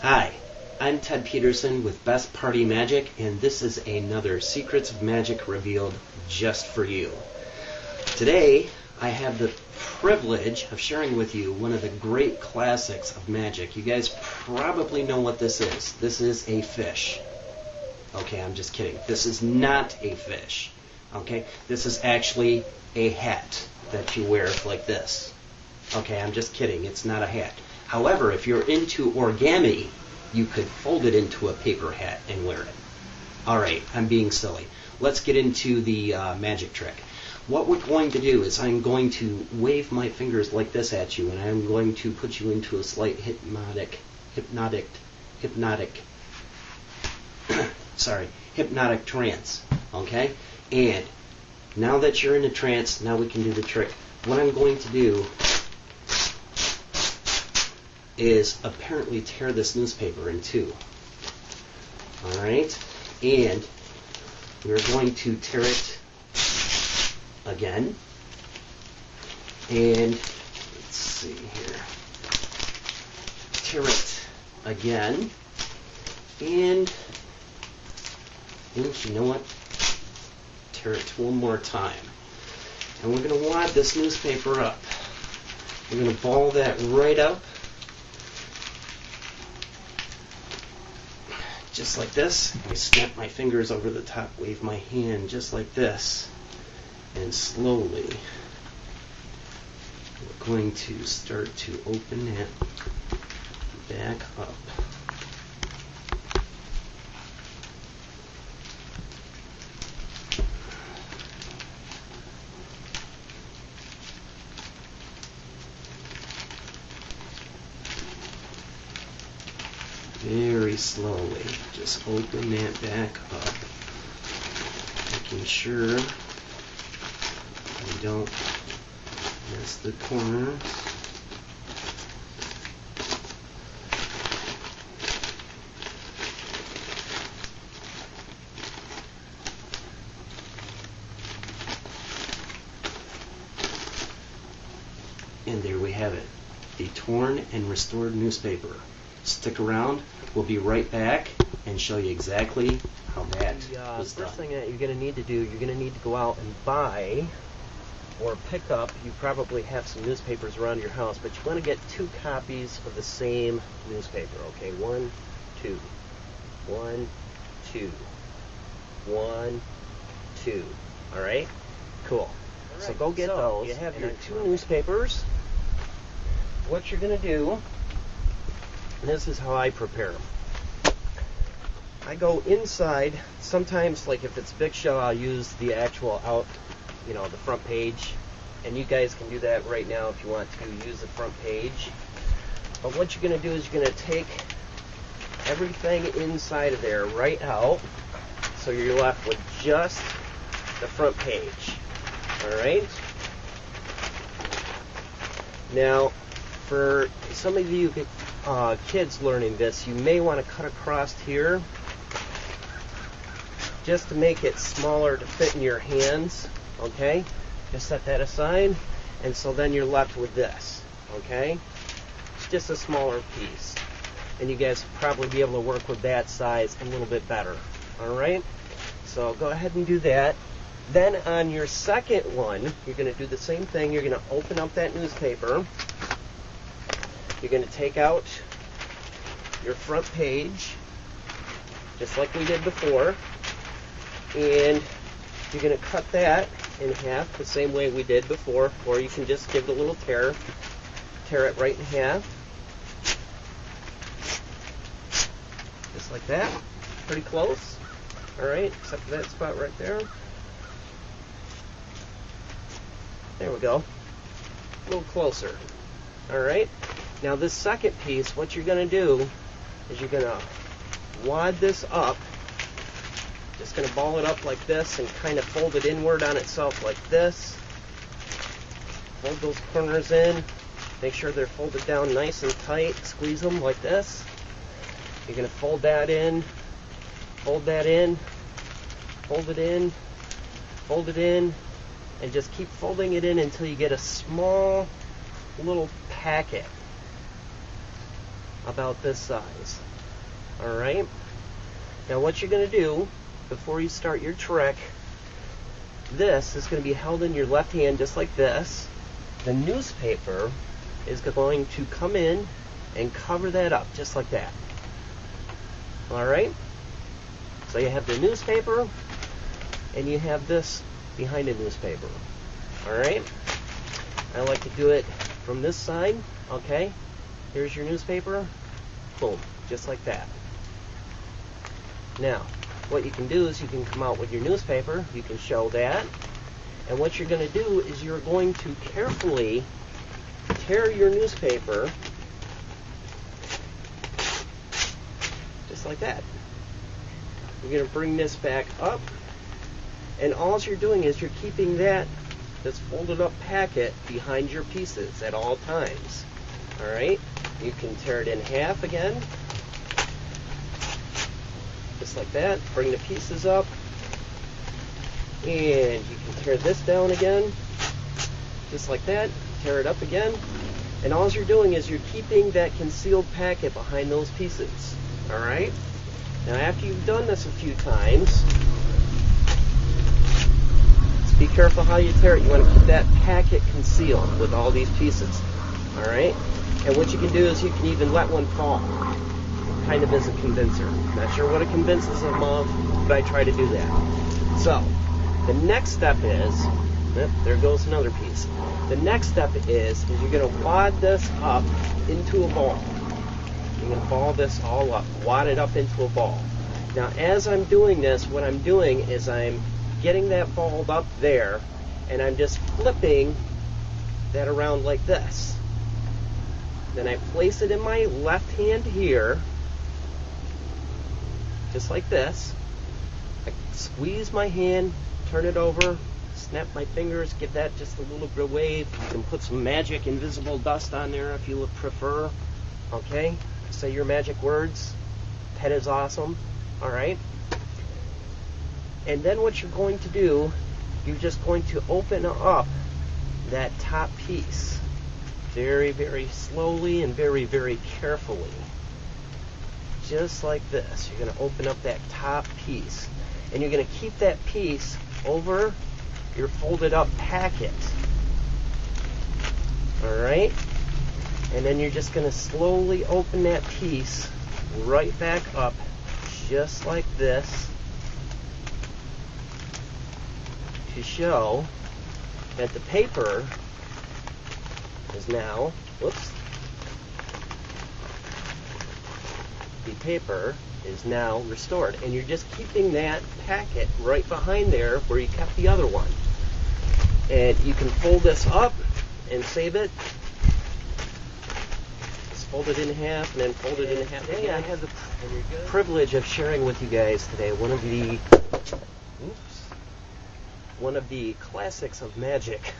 Hi, I'm Ted Peterson with Best Party Magic, and this is another Secrets of Magic revealed just for you. Today, I have the privilege of sharing with you one of the great classics of magic. You guys probably know what this is. This is a fish. Okay, I'm just kidding. This is not a fish. Okay, this is actually a hat that you wear like this. Okay, I'm just kidding. It's not a hat. However, if you're into origami, you could fold it into a paper hat and wear it. All right, I'm being silly. Let's get into the magic trick. What we're going to do is I'm going to wave my fingers like this at you, and I'm going to put you into a slight hypnotic trance. Okay? And now that you're in a trance, now we can do the trick. What I'm going to do is apparently tear this newspaper in two. Alright? And we're going to tear it again. And let's see here. Tear it again. And you know what? Tear it one more time. And we're going to wad this newspaper up. We're going to ball that right up. Just like this. I snap my fingers over the top, wave my hand just like this, and slowly we're going to start to open it back up. Very slowly, just open that back up, making sure we don't miss the corners. And there we have it, the torn and restored newspaper. Stick around. We'll be right back and show you exactly how that was done. First thing that you're going to need to do, you're going to need to go out and buy or pick up, you probably have some newspapers around your house, but you want to get 2 copies of the same newspaper, okay? 1, 2. 1, 2. 1, 2. All right? Cool. All right, so go get those. You have your 2 newspapers. What you're going to do, this is how I prepare them. I go inside. Sometimes, like if it's Big Show, I'll use the actual the front page. And you guys can do that right now if you want to use the front page. But what you're going to do is you're going to take everything inside of there right out. So you're left with just the front page. Alright? Now, for some of you kids learning this, you may want to cut across here just to make it smaller to fit in your hands. Okay, just set that aside, and so then you're left with this. Okay, just a smaller piece, and you guys will probably be able to work with that size a little bit better. All right, so go ahead and do that. Then on your second one, you're going to do the same thing. You're going to open up that newspaper. You're going to take out your front page, just like we did before, and you're going to cut that in half the same way we did before, or you can just give it a little tear it right in half, just like that. Pretty close. All right, except for that spot right there. There we go. A little closer. All right. Now this second piece, what you're going to do is you're going to wad this up. Just going to ball it up like this and kind of fold it inward on itself like this. Fold those corners in. Make sure they're folded down nice and tight. Squeeze them like this. You're going to fold that in, fold that in, fold it in, fold it in, and just keep folding it in until you get a small little packet. about this size. Alright? Now what you're going to do before you start your trick, this is going to be held in your left hand just like this. The newspaper is going to come in and cover that up just like that. Alright? So you have the newspaper and you have this behind the newspaper. Alright? I like to do it from this side. Okay? Here's your newspaper. Boom. Just like that. Now, what you can do is you can come out with your newspaper. You can show that. And what you're going to do is you're going to carefully tear your newspaper just like that. You're going to bring this back up. And all you're doing is you're keeping this folded up packet behind your pieces at all times. Alright? You can tear it in half again. Just like that. Bring the pieces up. And you can tear this down again. Just like that. Tear it up again. And all you're doing is you're keeping that concealed packet behind those pieces. Alright? Now after you've done this a few times, be careful how you tear it. You want to keep that packet concealed with all these pieces. Alright? And what you can do is you can even let one fall. Kind of as a convincer. Not sure what it convinces them of, but I try to do that. So, the next step is, there goes another piece. The next step is you're going to wad this up into a ball. You're going to ball this all up. Wad it up into a ball. Now, as I'm doing this, what I'm doing is I'm getting that balled up there, and I'm just flipping that around like this. Then I place it in my left hand here, just like this. I squeeze my hand, turn it over, snap my fingers, give that just a little bit of wave. You can put some magic invisible dust on there if you would prefer. Okay? Say your magic words. Pet is awesome. Alright? And then what you're going to do, you're just going to open up that top piece very, very slowly and very, very carefully. Just like this. You're going to open up that top piece. And you're going to keep that piece over your folded up packet. Alright? And then you're just going to slowly open that piece right back up, just like this, to show that the paper is now, the paper is now restored. And you're just keeping that packet right behind there where you kept the other one. And you can fold this up and save it. Just fold it in half and then fold it in half. Today I have the privilege of sharing with you guys today one of the classics of magic.